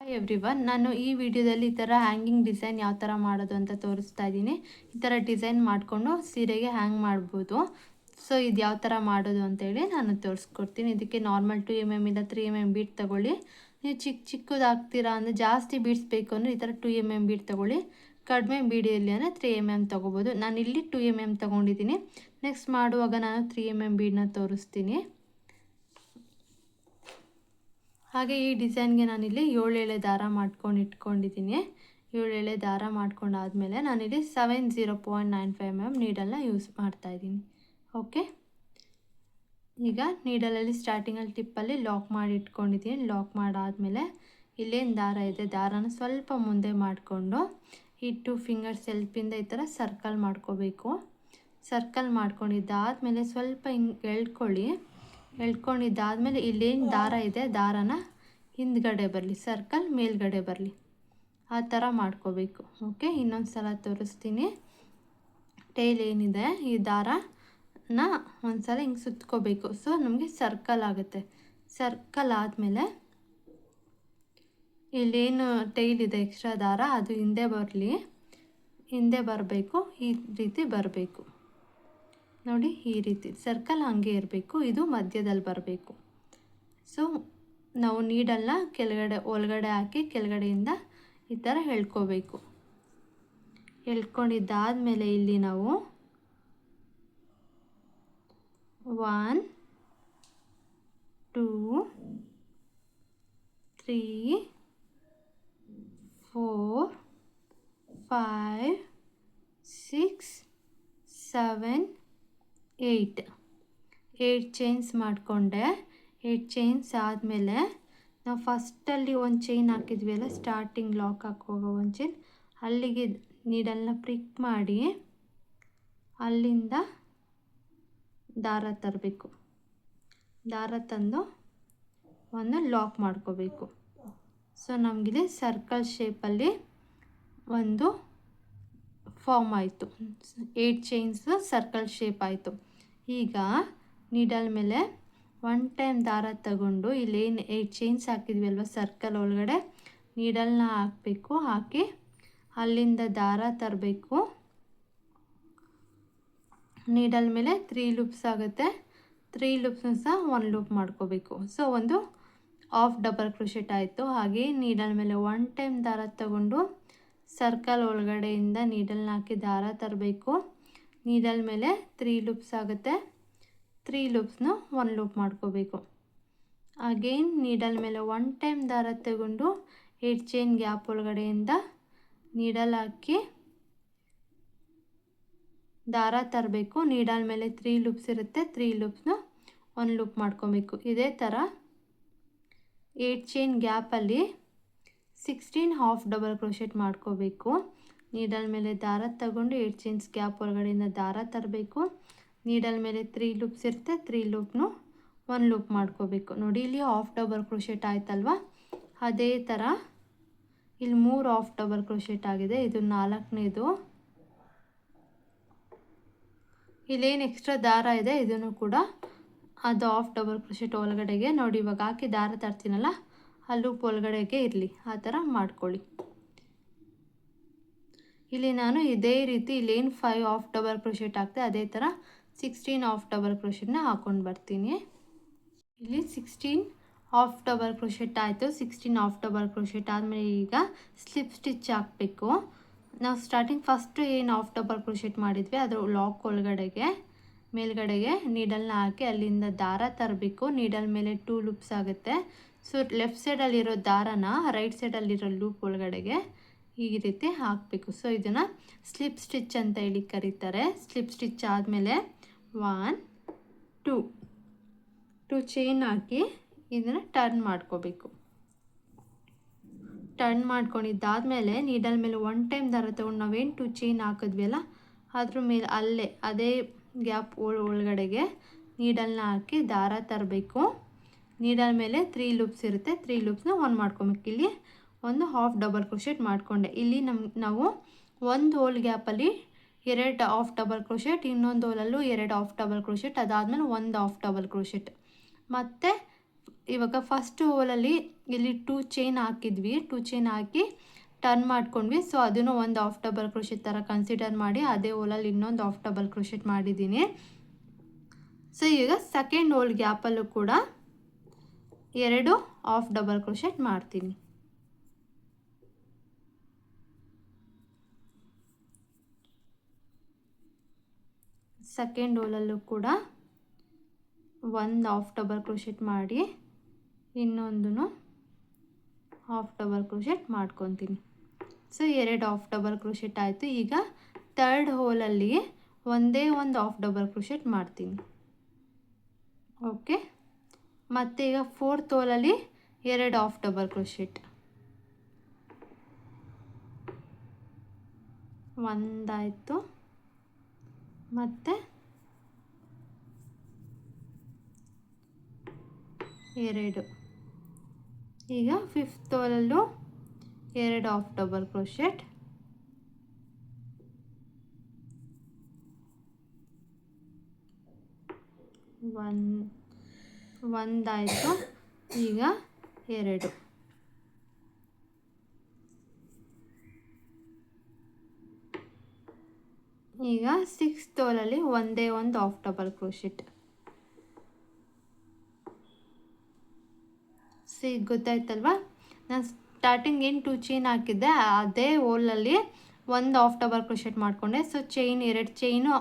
Hi everyone, ನಾನು ಈ ವಿಡಿಯೋದಲ್ಲಿ ಈ ಥರ ಹ್ಯಾಂಗಿಂಗ್ ಡಿಸೈನ್ ಯಾವ ಥರ ಮಾಡೋದು ಅಂತ ತೋರಿಸ್ತಾ ಇದ್ದೀನಿ. ಈ ಥರ ಡಿಸೈನ್ ಮಾಡಿಕೊಂಡು ಸೀರೆಗೆ ಹ್ಯಾಂಗ್ ಮಾಡ್ಬೋದು. ಸೊ ಇದು ಯಾವ ಥರ ಮಾಡೋದು ಅಂತೇಳಿ ನಾನು ತೋರಿಸ್ಕೊಡ್ತೀನಿ. ಇದಕ್ಕೆ ನಾರ್ಮಲ್ 2mm ಇಲ್ಲ 3mm ಬೀಟ್ ತೊಗೊಳ್ಳಿ. ನೀವು ಚಿಕ್ಕದು ಹಾಕ್ತೀರಾ ಅಂದರೆ ಜಾಸ್ತಿ ಬೀಡ್ಸ್ ಬೇಕು ಅಂದರೆ ಈ ಥರ 2mm ಬೀಡ್ ತೊಗೊಳ್ಳಿ. ಕಡಿಮೆ ಬೀಡಿಯಲ್ಲಿ ಅಂದರೆ 3mm ತೊಗೋಬೋದು. ನಾನು ಇಲ್ಲಿ 2mm ತೊಗೊಂಡಿದ್ದೀನಿ. ನೆಕ್ಸ್ಟ್ ಮಾಡುವಾಗ ನಾನು 3mm ಬೀಡನ್ನ ತೋರಿಸ್ತೀನಿ. ಹಾಗೆ ಈ ಡಿಸೈನ್ಗೆ ನಾನಿಲ್ಲಿ 7 ಎಳೆ ದಾರ ಮಾಡ್ಕೊಂಡು ಇಟ್ಕೊಂಡಿದ್ದೀನಿ. 7 ಎಳೆ ದಾರ ಮಾಡ್ಕೊಂಡಾದಮೇಲೆ ನಾನಿಲ್ಲಿ 70.95mm ನೀಡಲ್ನ ಯೂಸ್ ಮಾಡ್ತಾಯಿದ್ದೀನಿ. ಓಕೆ, ಈಗ ನೀಡಲಲ್ಲಿ ಸ್ಟಾರ್ಟಿಂಗಲ್ಲಿ ಟಿಪ್ಪಲ್ಲಿ ಲಾಕ್ ಮಾಡಿ ಇಟ್ಕೊಂಡಿದ್ದೀನಿ. ಲಾಕ್ ಮಾಡಾದಮೇಲೆ ಇಲ್ಲೇನು ದಾರ ಇದೆ, ದಾರನ ಸ್ವಲ್ಪ ಮುಂದೆ ಮಾಡಿಕೊಂಡು ಈ 2 ಫಿಂಗರ್ಸ್ ಹೆಲ್ಪಿಂದ ಈ ಥರ ಸರ್ಕಲ್ ಮಾಡ್ಕೋಬೇಕು. ಸರ್ಕಲ್ ಮಾಡ್ಕೊಂಡಿದ್ದಾದಮೇಲೆ ಸ್ವಲ್ಪ ಹಿಂಗೆ ಎಳ್ಕೊಂಡಿದ್ದಾದಮೇಲೆ ಇಲ್ಲೇನು ದಾರ ಇದೆ ದಾರನ ಹಿಂದ್ಗಡೆ ಬರಲಿ, ಸರ್ಕಲ್ ಮೇಲ್ಗಡೆ ಬರಲಿ, ಆ ಥರ ಮಾಡ್ಕೋಬೇಕು. ಓಕೆ, ಇನ್ನೊಂದು ಸಲ ತೋರಿಸ್ತೀನಿ. ಟೈಲ್ ಏನಿದೆ ಈ ದಾರನ ಒಂದು ಸಲ ಹಿಂಗೆ ಸುತ್ಕೋಬೇಕು. ಸೊ ನಮಗೆ ಸರ್ಕಲ್ ಆಗುತ್ತೆ. ಸರ್ಕಲ್ ಆದಮೇಲೆ ಇಲ್ಲೇನು ಟೈಲ್ ಇದೆ ಎಕ್ಸ್ಟ್ರಾ ದಾರ ಅದು ಹಿಂದೆ ಬರಬೇಕು. ಈ ರೀತಿ ಬರಬೇಕು ನೋಡಿ, ಈ ರೀತಿ ಸರ್ಕಲ್ ಹಾಗೆ ಇರಬೇಕು. ಇದು ಮಧ್ಯದಲ್ಲಿ ಬರಬೇಕು. ಸೊ ನಾವು ನೀಡಲ್ನ ಒಳಗಡೆ ಹಾಕಿ ಕೆಳಗಡೆಯಿಂದ ಈ ಥರ ಎಳ್ಕೋಬೇಕು. ಎಳ್ಕೊಂಡಿದ್ದಾದಮೇಲೆ ಇಲ್ಲಿ ನಾವು 1 2 3 4 5 6 7 8 ಚೈನ್ಸ್ ಮಾಡಿಕೊಂಡೆ. 8 ಚೈನ್ಸ್ ಆದಮೇಲೆ ನಾವು ಫಸ್ಟಲ್ಲಿ ಒಂದು ಚೈನ್ ಹಾಕಿದ್ವಿ ಅಲ್ಲ, ಸ್ಟಾರ್ಟಿಂಗ್ ಲಾಕ್ ಹಾಕುವಾಗ ಒಂದು ಚೈನ್, ಅಲ್ಲಿಗೆ ನೀಡಲ್ನ ಪ್ರಿಕ್ ಮಾಡಿ ಅಲ್ಲಿಂದ ದಾರ ತರಬೇಕು. ದಾರ ತಂದು ಒಂದು ಲಾಕ್ ಮಾಡ್ಕೋಬೇಕು. ಸೊ ನಮಗಿಲ್ಲಿ ಸರ್ಕಲ್ ಶೇಪಲ್ಲಿ ಒಂದು ಫಾರ್ಮ್ ಆಯಿತು. 8 ಚೈನ್ಸು ಸರ್ಕಲ್ ಶೇಪ್ ಆಯಿತು. ಈಗ ನೀಡಲ್ ಮೇಲೆ 1 ಟೈಮ್ ದಾರ ತಗೊಂಡು ಇಲ್ಲೇನು 8 ಚೈನ್ಸ್ ಹಾಕಿದ್ವಿ ಅಲ್ವ ಸರ್ಕಲ್ ಒಳಗಡೆ, ನೀಡಲ್ನ ಹಾಕಬೇಕು. ಹಾಕಿ ಅಲ್ಲಿಂದ ದಾರ ತರಬೇಕು. ನೀಡಲ್ ಮೇಲೆ 3 ಲೂಪ್ಸ್ ಆಗುತ್ತೆ. 3 ಲೂಪ್ಸ್ನ ಸಹ 1 ಲೂಪ್ ಮಾಡ್ಕೋಬೇಕು. ಸೊ ಒಂದು ಹಾಫ್ ಡಬಲ್ ಕ್ರೋಶೆಟ್ ಆಯಿತು. ಹಾಗೆ ನೀಡಲ್ ಮೇಲೆ 1 ಟೈಮ್ ದಾರ ತಗೊಂಡು ಸರ್ಕಲ್ ಒಳಗಡೆಯಿಂದ ನೀಡಲ್ನ ಹಾಕಿ ದಾರ ತರಬೇಕು. ನೀಡಲ್ ಮೇಲೆ 3 ಲೂಪ್ಸ್ ಆಗುತ್ತೆ. 3 ಲೂಪ್ಸ್ನ 1 ಲೂಪ್ ಮಾಡ್ಕೋಬೇಕು. ಅಗೇನ್ ನೀಡಲ್ ಮೇಲೆ 1 ಟೈಮ್ ದಾರ ತಗೊಂಡು 8 ಚೈನ್ ಗ್ಯಾಪ್ ಒಳಗಡೆಯಿಂದ ನೀಡಲ್ ಹಾಕಿ ದಾರ ತರಬೇಕು. ನೀಡಲ್ ಮೇಲೆ 3 ಲೂಪ್ಸ್ ಇರುತ್ತೆ. 3 ಲೂಪ್ಸ್ನ 1 ಲೂಪ್ ಮಾಡ್ಕೋಬೇಕು. ಇದೇ ಥರ 8 ಚೈನ್ ಗ್ಯಾಪಲ್ಲಿ 16 ಹಾಫ್ ಡಬಲ್ ಕ್ರೋಶೆಟ್ ಮಾಡ್ಕೋಬೇಕು. ನೀಡಲ್ ಮೇಲೆ ದಾರ ತಗೊಂಡು 8 ಚೈನ್ಸ್ ಗ್ಯಾಪ್ ಒಳಗಡೆಯಿಂದ ದಾರ ತರಬೇಕು. ನೀಡಲ್ ಮೇಲೆ 3 ಲೂಪ್ಸ್ ಇರುತ್ತೆ. 3 ಲೂಪ್ನು 1 ಲೂಪ್ ಮಾಡ್ಕೋಬೇಕು. ನೋಡಿ ಇಲ್ಲಿ ಹಾಫ್ ಡಬಲ್ ಕ್ರೋಶೆಟ್ ಆಯ್ತಲ್ವ, ಅದೇ ಥರ ಇಲ್ಲಿ 3 ಹಾಫ್ ಡಬಲ್ ಕ್ರೋಶೆಟ್ ಆಗಿದೆ. ಇದು 4ನೇದು. ಇಲ್ಲೇನು ಎಕ್ಸ್ಟ್ರಾ ದಾರ ಇದೆ ಇದನ್ನು ಕೂಡ ಅದು ಹಾಫ್ ಡಬಲ್ ಕ್ರೋಶೆಟ್ ಒಳಗಡೆಗೆ ನೋಡಿ, ಇವಾಗ ಹಾಕಿ ದಾರ ತರ್ತೀನಲ್ಲ ಆ ಲೂಪ್ ಒಳಗಡೆಗೆ ಇರಲಿ, ಆ ಥರ ಮಾಡ್ಕೊಳ್ಳಿ. ಇಲ್ಲಿ ನಾನು ಇದೇ ರೀತಿ ಇಲ್ಲೇನು 5 ಹಾಫ್ ಡಬಲ್ ಕ್ರೋಶೆಟ್ ಆಗ್ತದೆ ಅದೇ ಥರ 16 ಹಾಫ್ ಡಬಲ್ ಕ್ರೋಶೆಟ್ನ ಹಾಕ್ಕೊಂಡು ಬರ್ತೀನಿ. ಇಲ್ಲಿ 16 ಹಾಫ್ ಡಬಲ್ ಕ್ರೋಶೆಟ್ ಆಯಿತು. 16 ಹಾಫ್ ಡಬಲ್ ಕ್ರೋಶೆಟ್ ಆದಮೇಲೆ ಈಗ ಸ್ಲಿಪ್ ಸ್ಟಿಚ್ ಹಾಕಬೇಕು. ನಾವು ಸ್ಟಾರ್ಟಿಂಗ್ ಫಸ್ಟು ಏನು ಹಾಫ್ ಡಬಲ್ ಕ್ರೋಶೆಟ್ ಮಾಡಿದ್ವಿ ಅದರ ಲಾಕ್ ಒಳಗಡೆಗೆ ಮೇಲ್ಗಡೆಗೆ ನೀಡಲ್ನ ಹಾಕಿ ಅಲ್ಲಿಂದ ದಾರ ತರಬೇಕು. ನೀಡಲ್ ಮೇಲೆ 2 ಲೂಪ್ಸ್ ಆಗುತ್ತೆ. ಸೊ ಲೆಫ್ಟ್ ಸೈಡಲ್ಲಿರೋ ದಾರನ ರೈಟ್ ಸೈಡಲ್ಲಿರೋ ಲೂಪ್ ಒಳಗಡೆಗೆ ಈ ರೀತಿ ಹಾಕಬೇಕು. ಸೊ ಇದನ್ನು ಸ್ಲಿಪ್ ಸ್ಟಿಚ್ ಅಂತ ಹೇಳಿ ಕರೀತಾರೆ. ಸ್ಲಿಪ್ ಸ್ಟಿಚ್ ಆದಮೇಲೆ 1 2 ಚೈನ್ ಹಾಕಿ ಇದನ್ನು ಟರ್ನ್ ಮಾಡ್ಕೋಬೇಕು. ಟರ್ನ್ ಮಾಡ್ಕೊಂಡಿದ್ದಾದಮೇಲೆ ನೀಡಲ್ ಮೇಲೆ 1 ಟೈಮ್ ದಾರ ತೊಗೊಂಡು ನಾವೇನು 2 ಚೈನ್ ಹಾಕಿದ್ವಿ ಅಲ್ಲ ಅದ್ರ ಮೇಲೆ ಅದೇ ಗ್ಯಾಪ್ ಒಳಗಡೆಗೆ ನೀಡಲ್ನ ಹಾಕಿ ದಾರ ತರಬೇಕು. ನೀಡಲ್ ಮೇಲೆ 3 ಲೂಪ್ಸ್ ಇರುತ್ತೆ. 3 ಲೂಪ್ಸ್ನ 1 ಮಾಡ್ಕೊಬೇಕು. ಇಲ್ಲಿ ಒಂದು ಹಾಫ್ ಡಬಲ್ ಕ್ರೋಶೆಟ್ ಮಾಡಿಕೊಂಡೆ. ಇಲ್ಲಿ ನಾವು ಒಂದು ಹೋಲ್ ಗ್ಯಾಪಲ್ಲಿ 2 ಹಾಫ್ ಡಬಲ್ ಕ್ರೋಶೆಟ್, ಇನ್ನೊಂದು ಹೋಲಲ್ಲೂ 2 ಹಾಫ್ ಡಬಲ್ ಕ್ರೋಶೆಟ್, ಅದಾದಮೇಲೆ 1 ಹಾಫ್ ಡಬಲ್ ಕ್ರೋಶೆಟ್, ಮತ್ತು ಇವಾಗ ಫಸ್ಟ್ ಹೋಲಲ್ಲಿ ಇಲ್ಲಿ 2 ಚೈನ್ ಹಾಕಿದ್ವಿ, 2 ಚೈನ್ ಹಾಕಿ ಟರ್ನ್ ಮಾಡ್ಕೊಂಡ್ವಿ. ಸೊ ಅದನ್ನು ಒಂದು ಹಾಫ್ ಡಬಲ್ ಕ್ರೋಶೆಟ್ ಥರ ಕನ್ಸಿಡರ್ ಮಾಡಿ ಅದೇ ಹೋಲಲ್ಲಿ ಇನ್ನೊಂದು ಹಾಫ್ ಡಬಲ್ ಕ್ರೋಶೆಟ್ ಮಾಡಿದ್ದೀನಿ. ಸೊ ಈಗ ಸೆಕೆಂಡ್ ಹೋಲ್ ಗ್ಯಾಪಲ್ಲೂ ಕೂಡ 2 ಹಾಫ್ ಡಬಲ್ ಕ್ರೋಶೆಟ್ ಮಾಡ್ತೀನಿ. ಸೆಕೆಂಡ್ ಹೋಲಲ್ಲೂ ಕೂಡ ಒಂದು ಹಾಫ್ ಡಬಲ್ ಕ್ರೋಶೆಟ್ ಮಾಡಿ ಇನ್ನೊಂದನ್ನು ಹಾಫ್ ಡಬಲ್ ಕ್ರೋಶೆಟ್ ಮಾಡ್ಕೊತೀನಿ. ಸೊ 2 ಹಾಫ್ ಡಬಲ್ ಕ್ರೋಶೆಟ್ ಆಯಿತು. ಈಗ ಥರ್ಡ್ ಹೋಲಲ್ಲಿ ಒಂದೇ ಒಂದು ಹಾಫ್ ಡಬಲ್ ಕ್ರೋಶೆಟ್ ಮಾಡ್ತೀನಿ. ಓಕೆ, ಮತ್ತು ಈಗ ಫೋರ್ತ್ ಹೋಲಲ್ಲಿ 2 ಹಾಫ್ ಡಬಲ್ ಕ್ರೋಶೆಟ್, ಒಂದಾಯಿತು. ಮತ್ತು 2. ಈಗ ಫಿಫ್ತ್ ಹೋಲಲ್ಲೂ 2 ಹಾಫ್ ಡಬಲ್ ಕ್ರೋಶೆಟ್, ಒಂದಾಯಿತು. ಈಗ 2. ಈಗ ಸಿಕ್ಸ್ತ್ ಹೋಲಲ್ಲಿ ಒಂದೇ ಒಂದು ಹಾಫ್ ಡಬಲ್ ಕ್ರೋಶೆಟ್. ಗೊತ್ತಾಯ್ತಲ್ವಾ? ನಾನು ಸ್ಟಾರ್ಟಿಂಗ್ ಏನು 2 ಚೈನ್ ಹಾಕಿದ್ದೆ ಅದೇ ಹೋಲಲ್ಲಿ ಒಂದು ಹಾಫ್ ಡಬಲ್ ಕ್ರೋಶೆಟ್ ಮಾಡಿಕೊಂಡೆ. ಸೊ ಚೈನ್ 2 ಚೈನು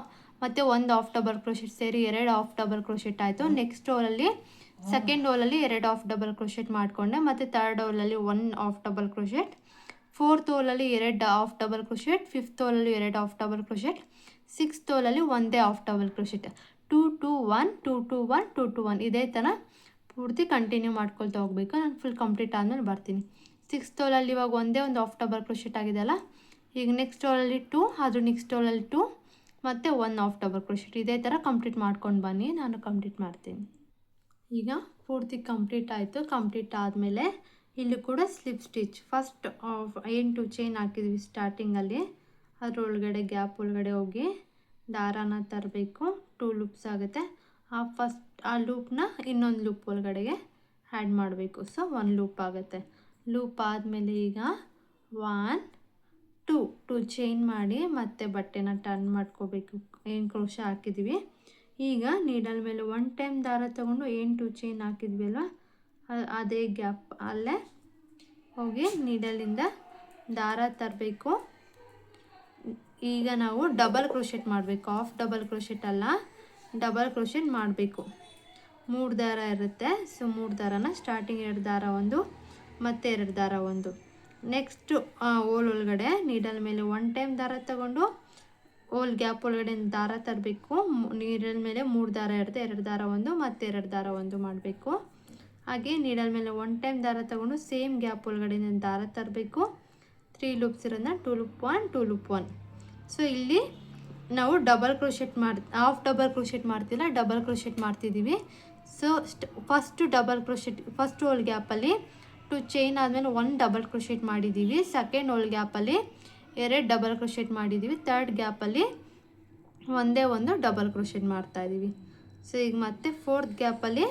ಮತ್ತು ಒಂದು ಹಾಫ್ ಡಬಲ್ ಕ್ರೋಶೆಟ್ ಸೇರಿ 2 ಹಾಫ್ ಡಬಲ್ ಕ್ರೋಶೆಟ್ ಆಯಿತು. ನೆಕ್ಸ್ಟ್ ಹೋಲಲ್ಲಿ ಸೆಕೆಂಡ್ ಹೋಲಲ್ಲಿ 2 ಹಾಫ್ ಡಬಲ್ ಕ್ರೋಶೆಟ್ ಮಾಡಿಕೊಂಡೆ, ಮತ್ತು ಥರ್ಡ್ ಹೋಲಲ್ಲಿ 1 ಹಾಫ್ ಡಬಲ್ ಕ್ರೋಶೆಟ್, ಫೋರ್ತ್ ಹೋಲಲ್ಲಿ 2 ಹಾಫ್ ಡಬಲ್ ಕ್ರೋಶೆಟ್, ಫಿಫ್ತ್ ಹೋಲಲ್ಲಿ 2 ಹಾಫ್ ಡಬಲ್ ಕ್ರೋಶೆಟ್, ಸಿಕ್ಸ್ತ್ ಹೋಲಲ್ಲಿ ಒಂದೇ ಹಾಫ್ ಡಬಲ್ ಕ್ರೋಶೆಟ್. 2 2 1 2 2 1 2 2 1 ಇದೇ ಥರ ಪೂರ್ತಿ ಕಂಟಿನ್ಯೂ ಮಾಡ್ಕೊಳ್ತಾ ಹೋಗಬೇಕು. ನಾನು ಫುಲ್ ಕಂಪ್ಲೀಟ್ ಆದಮೇಲೆ ಬರ್ತೀನಿ. ಸಿಕ್ಸ್ತ್ ಹೋಲಲ್ಲಿ ಇವಾಗ ಒಂದೇ ಒಂದು ಹಾಫ್ ಡಬಲ್ ಕ್ರೋಶೆಟ್ ಆಗಿದೆಯಲ್ಲ, ಈಗ ನೆಕ್ಸ್ಟ್ ಹೋಲಲ್ಲಿ 2, ಅದು ನೆಕ್ಸ್ಟ್ ಹೋಲಲ್ಲಿ 2 ಮತ್ತು 1 ಹಾಫ್ ಡಬಲ್ ಕ್ರೋಶೆಟ್. ಇದೇ ಥರ ಕಂಪ್ಲೀಟ್ ಮಾಡ್ಕೊಂಡು ಬನ್ನಿ, ನಾನು ಕಂಪ್ಲೀಟ್ ಮಾಡ್ತೀನಿ. ಈಗ ಪೂರ್ತಿ ಕಂಪ್ಲೀಟ್ ಆಯಿತು. ಕಂಪ್ಲೀಟ್ ಆದಮೇಲೆ ಇಲ್ಲಿ ಕೂಡ ಸ್ಲಿಪ್ ಸ್ಟಿಚ್. ಫಸ್ಟ್ 8 ಚೈನ್ ಹಾಕಿದ್ವಿ ಸ್ಟಾರ್ಟಿಂಗಲ್ಲಿ, ಅದರೊಳಗಡೆ ಗ್ಯಾಪ್ ಒಳಗಡೆ ಹೋಗಿ ದಾರಾನ ತರಬೇಕು. 2 ಲೂಪ್ಸ್ ಆಗುತ್ತೆ. ಆ ಲೂಪ್ನ ಇನ್ನೊಂದು ಲೂಪ್ ಒಳಗಡೆಗೆ ಆ್ಯಡ್ ಮಾಡಬೇಕು. ಸೊ 1 ಲೂಪ್ ಆಗುತ್ತೆ. ಲೂಪ್ ಆದಮೇಲೆ ಈಗ 1 2 ಚೈನ್ ಮಾಡಿ ಮತ್ತೆ ಬಟ್ಟೆನ ಟರ್ನ್ ಮಾಡ್ಕೋಬೇಕು. 8 ಕ್ರೋಶ ಹಾಕಿದ್ವಿ. ಈಗ ನೀಡಲ್ ಮೇಲೆ 1 ಟೈಮ್ ದಾರ ತೊಗೊಂಡು 8 ಚೈನ್ ಹಾಕಿದ್ವಿ ಅಲ್ವ, ಅದೇ ಗ್ಯಾಪ್ ಅಲ್ಲೇ ಹೋಗಿ ನೀಡಲಿಂದ ದಾರ ತರಬೇಕು. ಈಗ ನಾವು ಡಬಲ್ ಕ್ರೋಶೆಟ್ ಮಾಡಬೇಕು, ಹಾಫ್ ಡಬಲ್ ಕ್ರೋಶೆಟ್ ಅಲ್ಲ, ಡಬಲ್ ಕ್ರೋಶೆಟ್ ಮಾಡಬೇಕು. 3 ದಾರ ಇರುತ್ತೆ. ಸೊ 3 ದಾರನ ಸ್ಟಾರ್ಟಿಂಗ್ 2 ದಾರ ಒಂದು ಮತ್ತು 2 ದಾರ ಒಂದು. ನೆಕ್ಸ್ಟು ಹೋಲ್ ಒಳಗಡೆ ನೀಡಲ್ ಮೇಲೆ 1 ಟೈಮ್ ದಾರ ತಗೊಂಡು ಹೋಲ್ ಗ್ಯಾಪ್ ಒಳಗಡೆ ದಾರ ತರಬೇಕು. ನೀಡಲ್ ಮೇಲೆ 3 ದಾರ ಇರುತ್ತೆ, 2 ದಾರ ಒಂದು ಮತ್ತು 2 ದಾರ ಒಂದು ಮಾಡಬೇಕು. ಹಾಗೆ ನೀಡಲ್ ಮೇಲೆ 1 ಟೈಮ್ ದಾರ ತಗೊಂಡು ಸೇಮ್ ಗ್ಯಾಪ್ ಒಳಗಡೆ ದಾರ ತರಬೇಕು. 3 ಲೂಪ್ಸ್ ಇರೋದನ್ನ 2 ಲೂಪ್ 1 2 ಲೂಪ್ 1. ಸೊ ಇಲ್ಲಿ ನಾವು double crochet half double crochet ಮಾಡ್ತಿಲ್ಲ, ಡಬಲ್ ಕ್ರೋಶೆಟ್ ಮಾಡ್ತಿದ್ದೀವಿ. So first double crochet first hole ಗ್ಯಾಪಲ್ಲಿ 2 ಚೈನ್ ಆದಮೇಲೆ 1 ಡಬಲ್ ಕ್ರೋಶೆಟ್ ಮಾಡಿದ್ದೀವಿ. ಸೆಕೆಂಡ್ ಹೋಲ್ ಗ್ಯಾಪಲ್ಲಿ 2 ಡಬಲ್ ಕ್ರೋಶೆಟ್ ಮಾಡಿದ್ದೀವಿ. ಥರ್ಡ್ ಗ್ಯಾಪಲ್ಲಿ ಒಂದೇ ಒಂದು ಡಬಲ್ ಕ್ರೋಶೆಟ್ ಮಾಡ್ತಾಯಿದ್ದೀವಿ. ಸೊ ಈಗ ಮತ್ತೆ ಫೋರ್ತ್ ಗ್ಯಾಪಲ್ಲಿ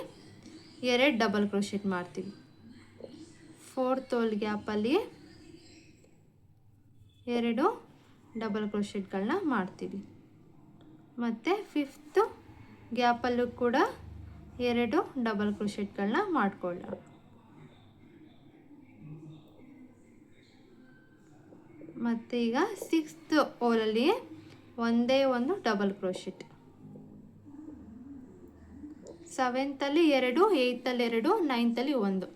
2 ಡಬಲ್ ಕ್ರೋಶೆಟ್ ಮಾಡ್ತೀವಿ. ಫೋರ್ತ್ ಹೋಲ್ ಗ್ಯಾಪಲ್ಲಿ 2 ಡಬಲ್ ಕ್ರೋಶೆಟ್ಗಳನ್ನ ಮಾಡ್ತೀವಿ. ಮತ್ತು ಫಿಫ್ತು ಗ್ಯಾಪಲ್ಲೂ ಕೂಡ 2 ಡಬಲ್ ಕ್ರೋಶೆಟ್ಗಳನ್ನ ಮಾಡ್ಕೊಳ್ಳೋಣ. ಮತ್ತು ಈಗ ಸಿಕ್ಸ್ತ್ ಹೋಲಲ್ಲಿ ಒಂದೇ ಒಂದು ಡಬಲ್ ಕ್ರೋಶೆಟ್, ಸೆವೆಂತಲ್ಲಿ 2, ಏಯ್ತಲ್ಲಿ 2, ನೈನ್ತಲ್ಲಿ 1.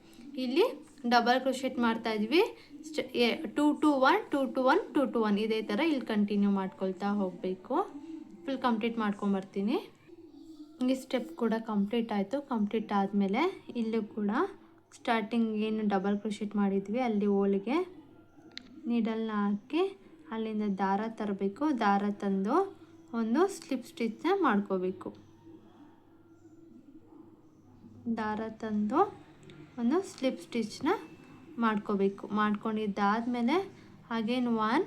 ಇಲ್ಲಿ ಡಬಲ್ ಕ್ರೋಶೆಟ್ ಮಾಡ್ತಾಯಿದ್ವಿ. 2 2 1 2 2 1 2 2 1 ಇದೇ ಥರ ಇಲ್ಲಿ ಕಂಟಿನ್ಯೂ ಮಾಡ್ಕೊಳ್ತಾ ಹೋಗಬೇಕು. ಫುಲ್ ಕಂಪ್ಲೀಟ್ ಮಾಡ್ಕೊಂಬರ್ತೀನಿ. ಈ ಸ್ಟೆಪ್ ಕೂಡ ಕಂಪ್ಲೀಟ್ ಆಯಿತು. ಕಂಪ್ಲೀಟ್ ಆದಮೇಲೆ ಇಲ್ಲೂ ಕೂಡ ಸ್ಟಾರ್ಟಿಂಗ್ ಏನು ಡಬಲ್ ಕ್ರೋಶೆಟ್ ಮಾಡಿದ್ವಿ ಅಲ್ಲಿ ಹೋಲಿಗೆ ನೀಡಲ್ನ ಹಾಕಿ ಅಲ್ಲಿಂದ ದಾರ ತರಬೇಕು. ದಾರ ತಂದು ಒಂದು ಸ್ಲಿಪ್ ಸ್ಟಿಚ್ನ ಮಾಡ್ಕೋಬೇಕು. ದಾರ ತಂದು ಒಂದು ಸ್ಲಿಪ್ ಸ್ಟಿಚ್ನ ಮಾಡ್ಕೋಬೇಕು. ಮಾಡ್ಕೊಂಡಿದ್ದಾದಮೇಲೆ ಅಗೇನ್ 1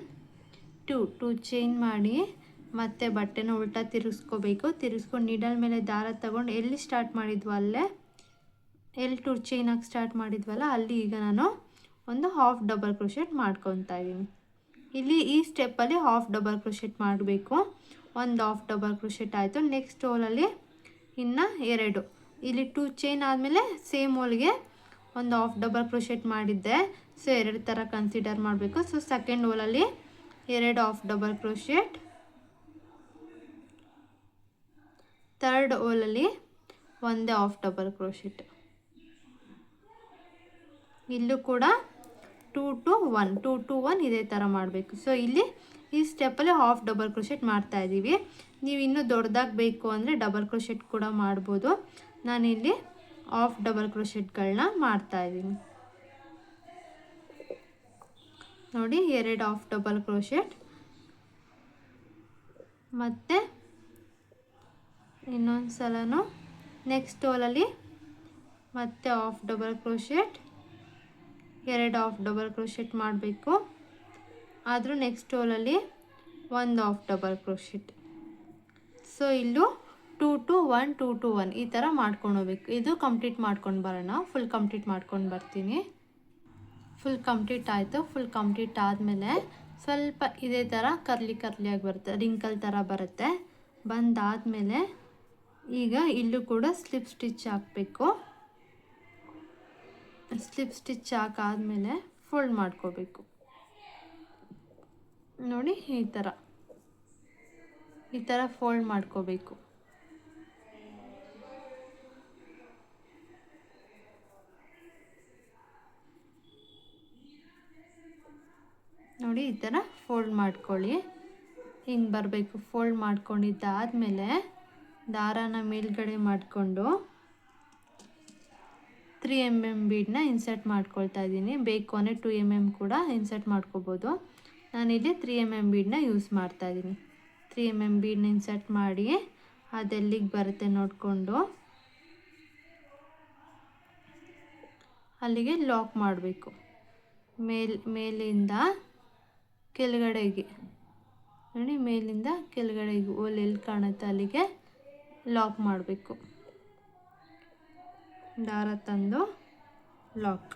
2 ಚೈನ್ ಮಾಡಿ ಮತ್ತೆ ಬಟ್ಟೆನ ಉಲ್ಟಾ ತಿರುಗಿಸ್ಕೋಬೇಕು. ತಿರುಗಿಸ್ಕೊಂಡು ನೀಡಲ್ ಮೇಲೆ ದಾರ ತಗೊಂಡು ಎಲ್ಲಿ ಸ್ಟಾರ್ಟ್ ಮಾಡಿದ್ವೋ ಅಲ್ಲೇ ಎಲ್ಲಿ 2 ಚೈನ್ ಹಾಕಿ ಸ್ಟಾರ್ಟ್ ಮಾಡಿದ್ವಲ್ಲ ಅಲ್ಲಿ ಈಗ ನಾನು ಒಂದು ಹಾಫ್ ಡಬಲ್ ಕ್ರೋಶೆಟ್ ಮಾಡ್ಕೊತಾ ಇದ್ದೀನಿ. ಇಲ್ಲಿ ಈ ಸ್ಟೆಪ್ಪಲ್ಲಿ ಹಾಫ್ ಡಬಲ್ ಕ್ರೋಶೆಟ್ ಮಾಡಬೇಕು. ಒಂದು ಹಾಫ್ ಡಬಲ್ ಕ್ರೋಶೆಟ್ ಆಯಿತು. ನೆಕ್ಸ್ಟ್ ಹೋಲಲ್ಲಿ ಇನ್ನು 2 ಇಲ್ಲಿ 2 ಚೈನ್ ಆದಮೇಲೆ ಸೇಮ್ ಹೋಲ್ಗೆ ಒಂದು ಹಾಫ್ ಡಬಲ್ ಕ್ರೋಶೆಟ್ ಮಾಡಿದ್ದೆ. ಸೊ 2 ಥರ ಕನ್ಸಿಡರ್ ಮಾಡಬೇಕು. ಸೊ ಸೆಕೆಂಡ್ ಹೋಲಲ್ಲಿ 2 ಹಾಫ್ ಡಬಲ್ ಕ್ರೋಶೆಟ್, ಥರ್ಡ್ ಹೋಲಲ್ಲಿ ಒಂದೇ ಹಾಫ್ ಡಬಲ್ ಕ್ರೋಶೆಟ್. ಇಲ್ಲೂ ಕೂಡ 2 to 1 2 to 1 ಇದೇ ಥರ ಮಾಡಬೇಕು. ಸೊ ಇಲ್ಲಿ ಈ ಸ್ಟೆಪ್ಪಲ್ಲಿ ಹಾಫ್ ಡಬಲ್ ಕ್ರೋಶೆಟ್ ಮಾಡ್ತಾಯಿದ್ದೀವಿ. ನೀವು ಇನ್ನೂ ದೊಡ್ಡದಾಗಿ ಬೇಕು ಅಂದರೆ ಡಬಲ್ ಕ್ರೋಶೆಟ್ ಕೂಡ ಮಾಡ್ಬೋದು. ನಾನಿಲ್ಲಿ ಹಾಫ್ ಡಬಲ್ ಕ್ರೋಶೆಟ್ಗಳನ್ನ ಮಾಡ್ತಾಯಿದ್ದೀನಿ. ನೋಡಿ 2 ಹಾಫ್ ಡಬಲ್ ಕ್ರೋಶೆಟ್, ಮತ್ತು ಇನ್ನೊಂದು ಸಲನೂ ನೆಕ್ಸ್ಟ್ ಹೋಲಲ್ಲಿ ಮತ್ತೆ half double crochet, 2 half double crochet ಮಾಡಬೇಕು. ಆದರೂ ನೆಕ್ಸ್ಟ್ ಹೋಲಲ್ಲಿ ಒಂದು ಹಾಫ್ ಡಬಲ್ ಕ್ರೋಶೆಟ್. ಸೊ ಇಲ್ಲೂ 2 to 1 2 to 1 ಈ ಥರ ಮಾಡ್ಕೊಂಡು ಹೋಗ್ಬೇಕು. ಇದು ಕಂಪ್ಲೀಟ್ ಮಾಡ್ಕೊಂಡು ಬರೋಣ. ಫುಲ್ ಕಂಪ್ಲೀಟ್ ಮಾಡ್ಕೊಂಡು ಬರ್ತೀನಿ. ಫುಲ್ ಕಂಪ್ಲೀಟ್ ಆಯಿತು. ಫುಲ್ ಕಂಪ್ಲೀಟ್ ಆದಮೇಲೆ ಸ್ವಲ್ಪ ಇದೇ ಥರ ಕರ್ಲಿಯಾಗಿ ಬರುತ್ತೆ, ರಿಂಕಲ್ ಥರ ಬರುತ್ತೆ. ಬಂದಾದಮೇಲೆ ಈಗ ಇಲ್ಲೂ ಕೂಡ ಸ್ಲಿಪ್ ಸ್ಟಿಚ್ ಹಾಕಬೇಕು. ಸ್ಲಿಪ್ ಸ್ಟಿಚ್ ಹಾಕಾದ್ಮೇಲೆ ಫೋಲ್ಡ್ ಮಾಡ್ಕೋಬೇಕು. ನೋಡಿ ಈ ಥರ ಫೋಲ್ಡ್ ಮಾಡ್ಕೋಬೇಕು. ನೋಡಿ ಈ ಥರ ಫೋಲ್ಡ್ ಮಾಡ್ಕೊಳ್ಳಿ. ಹಿಂಗೆ ಬರಬೇಕು. ಫೋಲ್ಡ್ ಮಾಡ್ಕೊಂಡಿದ್ದಾದಮೇಲೆ ದಾರಾನ ಮೇಲ್ಗಡೆ ಮಾಡಿಕೊಂಡು 3 mm ಬೀಡನ್ನ ಇನ್ಸರ್ಟ್ ಮಾಡ್ಕೊಳ್ತಾ ಇದ್ದೀನಿ. ಬೇಕು ಅಂದರೆ 2 mm ಕೂಡ ಇನ್ಸರ್ಟ್ ಮಾಡ್ಕೋಬೋದು. ನಾನಿಲ್ಲಿ 3 mm ಬೀಡನ್ನ ಯೂಸ್ ಮಾಡ್ತಾಯಿದ್ದೀನಿ. 3 mm ಬೀಡನ್ನ ಇನ್ಸರ್ಟ್ ಮಾಡಿ ಅದೆಲ್ಲಿಗೆ ಬರುತ್ತೆ ನೋಡಿಕೊಂಡು ಅಲ್ಲಿಗೆ ಲಾಕ್ ಮಾಡಬೇಕು. ಮೇಲಿಂದ ಕೆಳಗಡೆಗೆ ನೋಡಿ, ಮೇಲಿಂದ ಕೆಳಗಡೆಗೆ ಹೋಲ್ ಎಲ್ಲಿ ಕಾಣುತ್ತೆ ಅಲ್ಲಿಗೆ ಲಾಕ್ ಮಾಡಬೇಕು. ದಾರ ತಂದು ಲಾಕ್,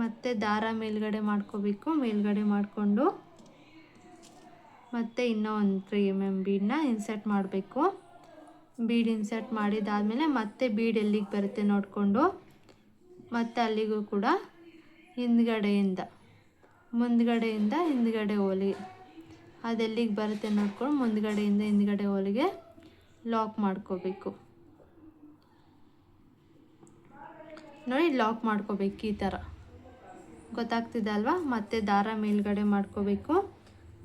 ಮತ್ತು ದಾರ ಮೇಲ್ಗಡೆ ಮಾಡ್ಕೋಬೇಕು. ಮೇಲ್ಗಡೆ ಮಾಡಿಕೊಂಡು ಮತ್ತು ಇನ್ನೂ ಒಂದು 3 mm ಬೀಡನ್ನ ಇನ್ಸರ್ಟ್ ಮಾಡಬೇಕು. ಬೀಡ್ ಇನ್ಸರ್ಟ್ ಮಾಡಿದಾದಮೇಲೆ ಮತ್ತೆ ಬೀಡ್ ಎಲ್ಲಿಗೆ ಬರುತ್ತೆ ನೋಡಿಕೊಂಡು ಮತ್ತು ಅಲ್ಲಿಗೂ ಕೂಡ ಮುಂದ್ಗಡೆಯಿಂದ ಹಿಂದ್ಗಡೆ ಹೋಲಿಗೆ ಅದೆಲ್ಲಿಗೆ ಬರುತ್ತೆ ನೋಡ್ಕೊಂಡು ಮುಂದ್ಗಡೆಯಿಂದ ಹಿಂದ್ಗಡೆ ಹೋಲಿಗೆ ಲಾಕ್ ಮಾಡ್ಕೋಬೇಕು. ನೋಡಿ ಲಾಕ್ ಮಾಡ್ಕೋಬೇಕು. ಈ ಥರ ಗೊತ್ತಾಗ್ತಿದೆ ಅಲ್ವಾ? ಮತ್ತು ದಾರ ಮೇಲ್ಗಡೆ ಮಾಡ್ಕೋಬೇಕು.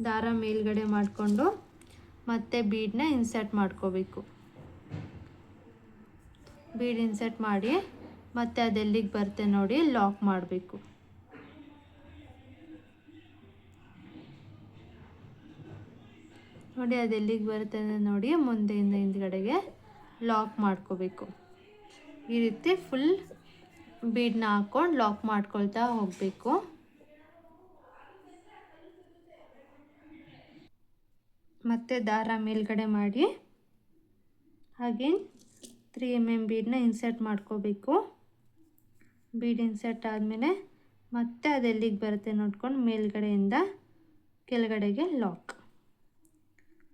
ದಾರ ಮೇಲ್ಗಡೆ ಮಾಡಿಕೊಂಡು ಮತ್ತೆ ಬೀಡನ್ನ ಇನ್ಸರ್ಟ್ ಮಾಡ್ಕೋಬೇಕು. ಬೀಡ್ ಇನ್ಸರ್ಟ್ ಮಾಡಿ ಮತ್ತು ಅದೆಲ್ಲಿಗೆ ಬರುತ್ತೆ ನೋಡಿ ಲಾಕ್ ಮಾಡಬೇಕು. ನೋಡಿ ಅದೆಲ್ಲಿಗೆ ಬರುತ್ತೆ ನೋಡಿ ಮುಂದೆಯಿಂದ ಹಿಂದ್ಗಡೆಗೆ ಲಾಕ್ ಮಾಡ್ಕೋಬೇಕು. ಈ ರೀತಿ ಫುಲ್ ಬೀಡನ್ನ ಹಾಕ್ಕೊಂಡು ಲಾಕ್ ಮಾಡ್ಕೊಳ್ತಾ ಹೋಗಬೇಕು. ಮತ್ತು ದಾರ ಮೇಲ್ಗಡೆ ಮಾಡಿ ಹಾಗೇನು 3 mm ಬೀಡನ್ನ ಇನ್ಸರ್ಟ್ ಮಾಡ್ಕೋಬೇಕು. ಬೀಡ್ ಇನ್ಸರ್ಟ್ ಆದಮೇಲೆ ಮತ್ತೆ ಅದೆಲ್ಲಿಗೆ ಬರುತ್ತೆ ನೋಡ್ಕೊಂಡು ಮೇಲ್ಗಡೆಯಿಂದ ಕೆಳಗಡೆಗೆ ಲಾಕ್,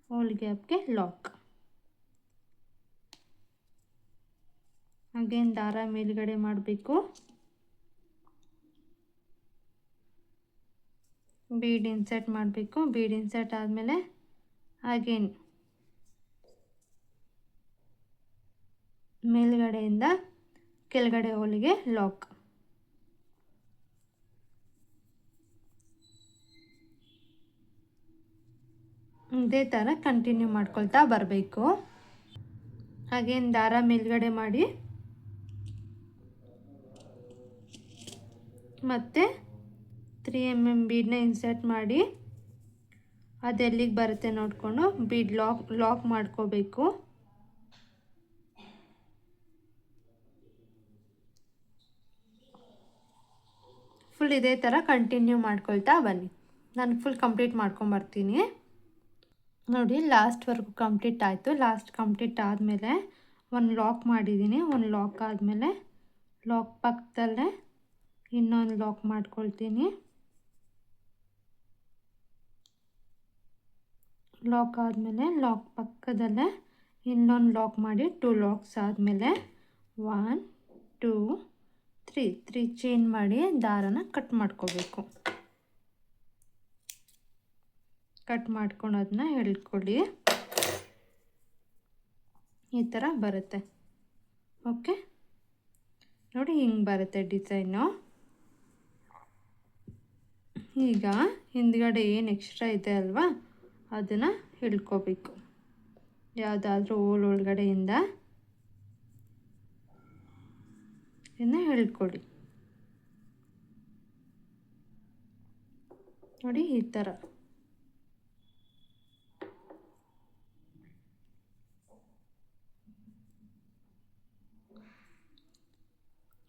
ಹೋಲ್ ಗ್ಯಾಪ್ಗೆ ಲಾಕ್. ಹಾಗೇನು ದಾರ ಮೇಲ್ಗಡೆ ಮಾಡಬೇಕು. ಬೀಡ್ ಇನ್ಸರ್ಟ್ ಮಾಡಬೇಕು. ಬೀಡ್ ಇನ್ಸರ್ಟ್ ಆದಮೇಲೆ ಹಾಗೇನು ಮೇಲ್ಗಡೆಯಿಂದ ಕೆಳಗಡೆ ಹೋಲಿಗೆ ಲಾಕ್. ಇದೇ ಥರ ಕಂಟಿನ್ಯೂ ಮಾಡ್ಕೊಳ್ತಾ ಬರಬೇಕು. ಹಾಗೇನು ದಾರ ಮೇಲ್ಗಡೆ ಮಾಡಿ ಮತ್ತು 3 mm ಬೀಡನ್ನ ಇನ್ಸರ್ಟ್ ಮಾಡಿ ಅದೆಲ್ಲಿಗೆ ಬರುತ್ತೆ ನೋಡಿಕೊಂಡು ಬೀಡ್ ಲಾಕ್ ಮಾಡ್ಕೋಬೇಕು. ಫುಲ್ ಇದೇ ಥರ ಕಂಟಿನ್ಯೂ ಮಾಡ್ಕೊಳ್ತಾ ಬನ್ನಿ. ನಾನು ಫುಲ್ ಕಂಪ್ಲೀಟ್ ಮಾಡ್ಕೊಂಬರ್ತೀನಿ. ನೋಡಿ ಲಾಸ್ಟ್ವರೆಗೂ ಕಂಪ್ಲೀಟ್ ಆಯಿತು. ಲಾಸ್ಟ್ ಕಂಪ್ಲೀಟ್ ಆದಮೇಲೆ ಒಂದು ಲಾಕ್ ಮಾಡಿದ್ದೀನಿ. ಒಂದು ಲಾಕ್ ಆದಮೇಲೆ ಲಾಕ್ ಪಕ್ಕದಲ್ಲೇ ಇನ್ನೊಂದು ಲಾಕ್ ಮಾಡ್ಕೊಳ್ತೀನಿ. ಲಾಕ್ ಆದಮೇಲೆ ಲಾಕ್ ಪಕ್ಕದಲ್ಲೇ ಇನ್ನೊಂದು ಲಾಕ್ ಮಾಡಿ 2 ಲಾಕ್ಸ್ ಆದಮೇಲೆ 1 2 3 ಚೈನ್ ಮಾಡಿ ದಾರನ ಕಟ್ ಮಾಡ್ಕೋಬೇಕು. ಕಟ್ ಮಾಡ್ಕೊಳೋದನ್ನ ಎಳ್ಕೊಳ್ಳಿ. ಈ ಥರ ಬರುತ್ತೆ. ಓಕೆ, ನೋಡಿ ಹಿಂಗೆ ಬರುತ್ತೆ ಡಿಸೈನು. ಈಗ ಹಿಂದ್ಗಡೆ ಏನು ಎಕ್ಸ್ಟ್ರಾ ಇದೆ ಅಲ್ವಾ, ಅದನ್ನು ಎಳ್ಕೋಬೇಕು. ಯಾವುದಾದ್ರೂ ಹೋಲ್ ಒಳಗಡೆಯಿಂದ ಇದನ್ನು ಎಳ್ಕೊಳ್ಳಿ. ನೋಡಿ ಈ ಥರ.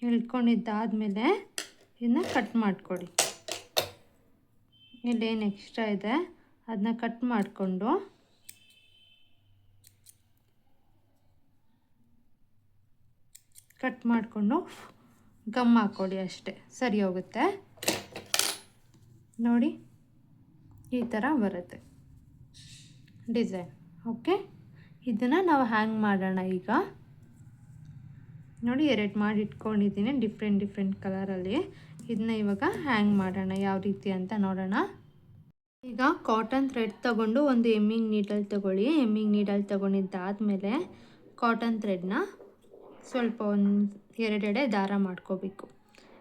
ಎಳ್ಕೊಂಡಿದ್ದಾದಮೇಲೆ ಇದನ್ನ ಕಟ್ ಮಾಡಿಕೊಡಿ. ಇಲ್ಲೇನು ಎಕ್ಸ್ಟ್ರಾ ಇದೆ ಅದನ್ನ ಕಟ್ ಮಾಡಿಕೊಂಡು ಗಮ್ ಹಾಕ್ಕೊಳ್ಳಿ. ಅಷ್ಟೇ, ಸರಿ ಹೋಗುತ್ತೆ. ನೋಡಿ ಈ ಥರ ಬರುತ್ತೆ ಡಿಸೈನ್. ಓಕೆ, ಇದನ್ನು ನಾವು ಹ್ಯಾಂಗ್ ಮಾಡೋಣ. ಈಗ ನೋಡಿ 2 ಮಾಡಿ ಇಟ್ಕೊಂಡಿದ್ದೀನಿ ಡಿಫ್ರೆಂಟ್ ಕಲರಲ್ಲಿ. ಇದನ್ನ ಇವಾಗ ಹ್ಯಾಂಗ್ ಮಾಡೋಣ ಯಾವ ರೀತಿ ಅಂತ ನೋಡೋಣ. ಈಗ ಕಾಟನ್ ಥ್ರೆಡ್ ತಗೊಂಡು ಒಂದು ಎಮ್ಮಿಂಗ್ ನೀಡಲ್ ತಗೊಳ್ಳಿ. ಎಮ್ಮಿಂಗ್ ನೀಡಲ್ ತಗೊಂಡಿದ್ದಾದಮೇಲೆ ಕಾಟನ್ ಥ್ರೆಡ್ನ ಸ್ವಲ್ಪ ಒಂದು 2 ಎಳೆ ದಾರ ಮಾಡ್ಕೋಬೇಕು.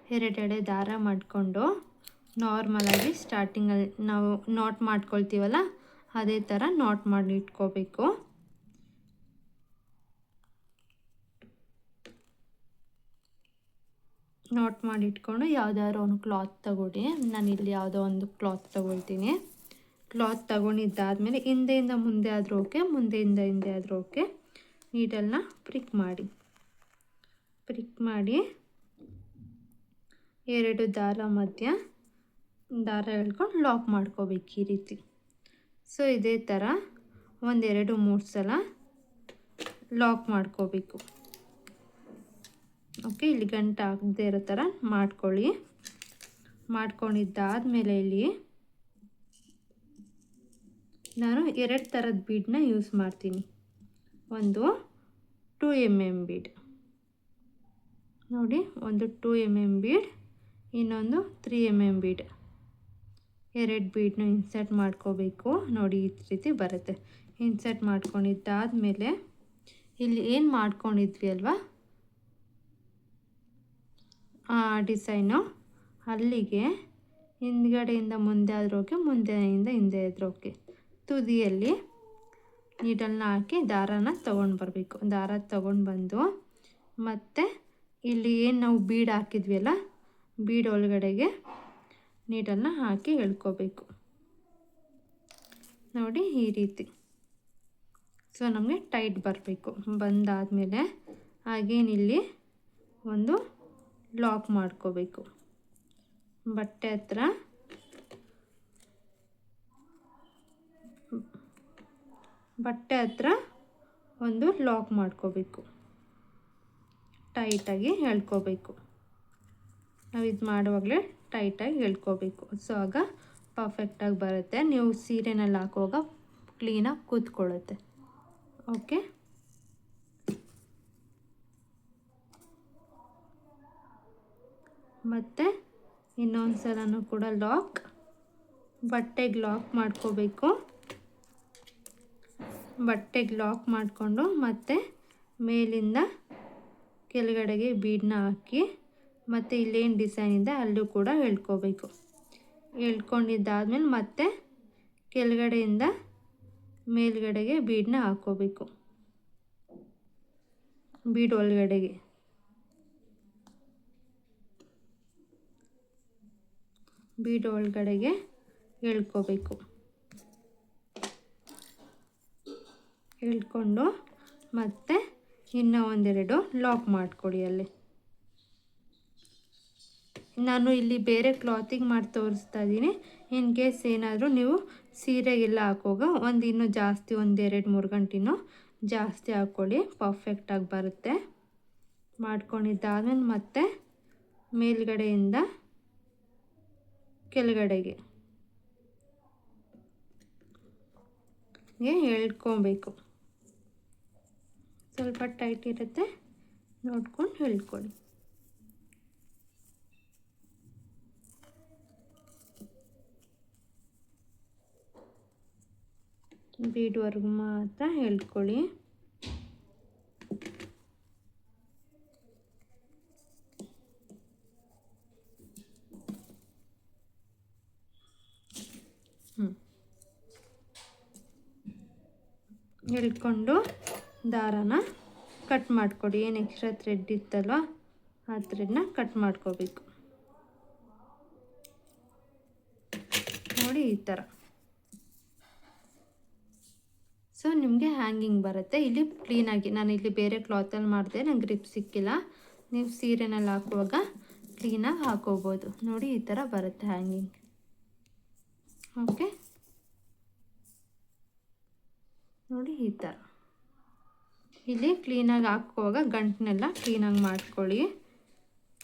2 ಎಳೆ ದಾರ ಮಾಡಿಕೊಂಡು ನಾರ್ಮಲಾಗಿ ಸ್ಟಾರ್ಟಿಂಗಲ್ಲಿ ನಾವು ನಾಟ್ ಮಾಡ್ಕೊಳ್ತೀವಲ್ಲ ಅದೇ ಥರ ನಾಟ್ ಮಾಡಿ ಇಟ್ಕೋಬೇಕು. ನಾಟ್ ಮಾಡಿ ಇಟ್ಕೊಂಡು ಯಾವುದಾದ್ರು ಒಂದು ಕ್ಲಾತ್ ತಗೊಳ್ಳಿ. ನಾನಿಲ್ಲಿ ಯಾವುದೋ ಒಂದು ಕ್ಲಾತ್ ತಗೊಳ್ತೀನಿ. ಕ್ಲಾತ್ ತಗೊಂಡಿದ್ದಾದಮೇಲೆ ಹಿಂದೆಯಿಂದ ಮುಂದೆ ಆದರೂ ಓಕೆ, ಮುಂದೆಯಿಂದ ಹಿಂದೆ ಆದರೂ ಓಕೆ. ನೀಡಲ್ನ ಪ್ರಿಕ್ ಮಾಡಿ 2 ದಾರ ಮಧ್ಯ ದಾರ ಎಳ್ಕೊಂಡು ಲಾಕ್ ಮಾಡ್ಕೋಬೇಕು ಈ ರೀತಿ. ಸೊ ಇದೇ ಥರ 1 2 3 ಸಲ ಲಾಕ್ ಮಾಡ್ಕೋಬೇಕು. ಓಕೆ, ಇಲ್ಲಿ ಗಂಟು ಆಗದೆ ಇರೋ ಥರ ಮಾಡ್ಕೊಳ್ಳಿ. ಮಾಡ್ಕೊಂಡಿದ್ದಾದಮೇಲೆ ಇಲ್ಲಿ ನಾನು 2 ಥರದ ಬೀಡನ್ನ ಯೂಸ್ ಮಾಡ್ತೀನಿ. ಒಂದು 2 mm ಬೀಡ್ ನೋಡಿ, ಒಂದು 2 mm ಬೀಡ್, ಇನ್ನೊಂದು 3 mm ಬೀಡ್. 2 ಬೀಡನ್ನ ಇನ್ಸರ್ಟ್ ಮಾಡ್ಕೋಬೇಕು. ನೋಡಿ ಈ ರೀತಿ ಬರುತ್ತೆ. ಇನ್ಸರ್ಟ್ ಮಾಡ್ಕೊಂಡಿದ್ದಾದಮೇಲೆ ಇಲ್ಲಿ ಏನು ಮಾಡ್ಕೊಂಡಿದ್ವಿ ಅಲ್ವಾ ಡಿಸೈನು, ಅಲ್ಲಿಗೆ ಹಿಂದ್ಗಡೆಯಿಂದ ಮುಂದೆ ಆದರೂ ಓಕೆ, ಮುಂದೆಯಿಂದ ಹಿಂದೆ ಆದರೂ ಓಕೆ. ತುದಿಯಲ್ಲಿ ನೀಡಲ್ನ ಹಾಕಿ ದಾರಾನ ತೊಗೊಂಡು ಬರಬೇಕು. ದಾರ ತೊಗೊಂಡು ಬಂದು ಮತ್ತು ಇಲ್ಲಿ ಏನು ನಾವು ಬೀಡ್ ಹಾಕಿದ್ವಿ ಅಲ್ಲ, ಬೀಡ್ ಒಳಗಡೆಗೆ ನೀಡಲ್ನ ಹಾಕಿ ಎಳ್ಕೋಬೇಕು. ನೋಡಿ ಈ ರೀತಿ. ಸೊ ನಮಗೆ ಟೈಟ್ ಬರಬೇಕು. ಬಂದಾದಮೇಲೆ ಹಾಗೇನಿಲ್ಲಿ ಒಂದು ಲಾಕ್ ಮಾಡ್ಕೋಬೇಕು. ಬಟ್ಟೆ ಹತ್ರ ಒಂದು ಲಾಕ್ ಮಾಡ್ಕೋಬೇಕು. ಟೈಟಾಗಿ ಎಳ್ಕೋಬೇಕು. ನಾವು ಇದು ಮಾಡುವಾಗಲೇ ಟೈಟಾಗಿ ಎಳ್ಕೋಬೇಕು. ಸೊ ಆಗ ಪರ್ಫೆಕ್ಟಾಗಿ ಬರುತ್ತೆ. ನೀವು ಸೀರೆನಲ್ಲಿ ಹಾಕುವಾಗ ಕ್ಲೀನಾಗಿ ಕೂತ್ಕೊಳ್ಳುತ್ತೆ. ಓಕೆ, ಮತ್ತು ಇನ್ನೊಂದು ಸಲನೂ ಕೂಡ ಬಟ್ಟೆಗೆ ಲಾಕ್ ಮಾಡ್ಕೋಬೇಕು. ಬಟ್ಟೆಗೆ ಲಾಕ್ ಮಾಡಿಕೊಂಡು ಮತ್ತೆ ಮೇಲಿಂದ ಕೆಳಗಡೆಗೆ ಬೀಡನ್ನ ಹಾಕಿ ಮತ್ತು ಇಲ್ಲೇನು ಡಿಸೈನ್ ಇದೆ ಅಲ್ಲೂ ಕೂಡ ಎಳ್ಕೋಬೇಕು. ಎಳ್ಕೊಂಡಿದ್ದಾದ್ಮೇಲೆ ಮತ್ತೆ ಕೆಳಗಡೆಯಿಂದ ಮೇಲ್ಗಡೆಗೆ ಬೀಡನ್ನ ಹಾಕೋಬೇಕು. ಬೀಡ್ ಒಳಗಡೆಗೆ ಎಳ್ಕೋಬೇಕು. ಎಳ್ಕೊಂಡು ಮತ್ತೆ ಇನ್ನೂ 1 2 ಲಾಕ್ ಮಾಡ್ಕೊಳ್ಳಿ. ಅಲ್ಲಿ ನಾನು ಇಲ್ಲಿ ಬೇರೆ ಕ್ಲಾತಿಗೆ ಮಾಡಿ ತೋರಿಸ್ತಾ ಇದ್ದೀನಿ. ಇನ್ ಕೇಸ್ ಏನಾದರೂ ನೀವು ಸೀರೆಗೆಲ್ಲ ಹಾಕುವಾಗ ಇನ್ನೂ ಜಾಸ್ತಿ 1 2 3 ಗಂಟೆನೂ ಜಾಸ್ತಿ ಹಾಕ್ಕೊಳ್ಳಿ, ಪರ್ಫೆಕ್ಟಾಗಿ ಬರುತ್ತೆ. ಮಾಡ್ಕೊಂಡಿದ್ದಾದ್ಮೇಲೆ ಮತ್ತೆ ಮೇಲ್ಗಡೆಯಿಂದ ಕೆಳಗಡೆಗೆ ಎಳ್ಕೊಬೇಕು. ಸ್ವಲ್ಪ ಟೈಟ್ ಇರುತ್ತೆ, ನೋಡ್ಕೊಂಡು ಎಳ್ಕೊಳ್ಳಿ. ಬೀಡ್ವರೆಗೂ ಮಾತ್ರ ಎಳ್ಕೊಳ್ಳಿ. ಎಳ್ಕೊಂಡು ದಾರನ ಕಟ್ ಮಾಡಿಕೊಡಿ. ಏನು ಎಕ್ಸ್ಟ್ರಾ ಥ್ರೆಡ್ ಇತ್ತಲ್ವ ಆ ಥ್ರೆಡ್ನ ಕಟ್ ಮಾಡ್ಕೋಬೇಕು. ನೋಡಿ ಈ ಥರ. ಸೊ ನಿಮಗೆ ಹ್ಯಾಂಗಿಂಗ್ ಬರುತ್ತೆ. ಇಲ್ಲಿ ಕ್ಲೀನಾಗಿ ನಾನು ಇಲ್ಲಿ ಬೇರೆ ಕ್ಲಾತಲ್ಲಿ ಮಾಡಿದೆ, ನಂಗೆ ಗ್ರಿಪ್ ಸಿಕ್ಕಿಲ್ಲ. ನೀವು ಸೀರೆನಲ್ಲಿ ಹಾಕುವಾಗ ಕ್ಲೀನಾಗಿ ಹಾಕೋಬೋದು. ನೋಡಿ ಈ ಥರ ಬರುತ್ತೆ ಹ್ಯಾಂಗಿಂಗ್. ಓಕೆ, ನೋಡಿ ಈ ಥರ. ಇಲ್ಲಿ ಕ್ಲೀನಾಗಿ ಹಾಕುವಾಗ ಗಂಟನ್ನೆಲ್ಲ ಕ್ಲೀನಾಗಿ ಮಾಡ್ಕೊಳ್ಳಿ,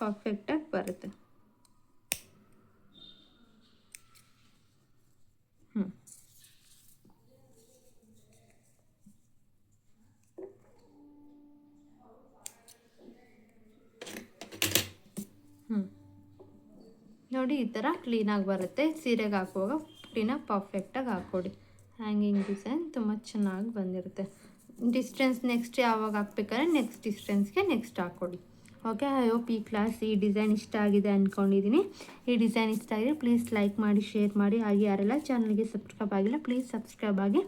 ಪರ್ಫೆಕ್ಟಾಗಿ ಬರುತ್ತೆ. ನೋಡಿ ಈ ಥರ ಕ್ಲೀನಾಗಿ ಬರುತ್ತೆ. ಸೀರೆಗೆ ಹಾಕುವಾಗ ಕ್ಲೀನಾಗಿ ಪರ್ಫೆಕ್ಟಾಗಿ ಹಾಕ್ಕೊಡಿ. ಹ್ಯಾಂಗಿಂಗ್ ಡಿಸೈನ್ ತುಂಬ ಚೆನ್ನಾಗಿ ಬಂದಿರುತ್ತೆ. ಡಿಸ್ಟೆನ್ಸ್ ನೆಕ್ಸ್ಟ್ ಯಾವಾಗ ಹಾಕ್ಬೇಕಾದ್ರೆ ನೆಕ್ಸ್ಟ್ ಡಿಸ್ಟೆನ್ಸ್ಗೆ ನೆಕ್ಸ್ಟ್ ಹಾಕ್ಕೊಡಿ. ಓಕೆ, ಐ ಹೋಪ್ ಈ ಕ್ಲಾಸ್ ಈ ಡಿಸೈನ್ ಇಷ್ಟ ಆಗಿದೆ ಅಂದ್ಕೊಂಡಿದ್ದೀನಿ. ಈ ಡಿಸೈನ್ ಇಷ್ಟ ಆಗಿದೆ ಪ್ಲೀಸ್ ಲೈಕ್ ಮಾಡಿ, ಶೇರ್ ಮಾಡಿ. ಹಾಗೆ ಯಾರೆಲ್ಲ ಚಾನಲ್ಗೆ ಸಬ್ಸ್ಕ್ರೈಬ್ ಆಗಿಲ್ಲ ಪ್ಲೀಸ್ ಸಬ್ಸ್ಕ್ರೈಬ್ ಆಗಿ.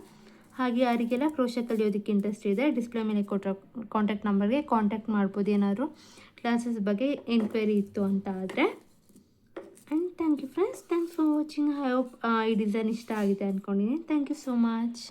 ಹಾಗೆ ಯಾರಿಗೆಲ್ಲ ಕ್ರೋಶೆ ಕಲಿಯೋದಕ್ಕೆ ಇಂಟ್ರೆಸ್ಟ್ ಇದೆ ಡಿಸ್ಪ್ಲೇ ಮೇಲೆ ಕೊಟ್ಟಿರೋ ಕಾಂಟ್ಯಾಕ್ಟ್ ನಂಬರ್ಗೆ ಕಾಂಟ್ಯಾಕ್ಟ್ ಮಾಡ್ಬೋದು, ಏನಾದರೂ ಕ್ಲಾಸಸ್ ಬಗ್ಗೆ ಎಂಕ್ವೈರಿ ಇತ್ತು ಅಂತ ಆದರೆ. And thank you friends, thanks for watching. I hope ಈ ಡಿಸೈನ್ ಇಷ್ಟ ಆಗಿದೆ ಅಂದ್ಕೊಂಡಿದ್ದೀನಿ. Thank you so much.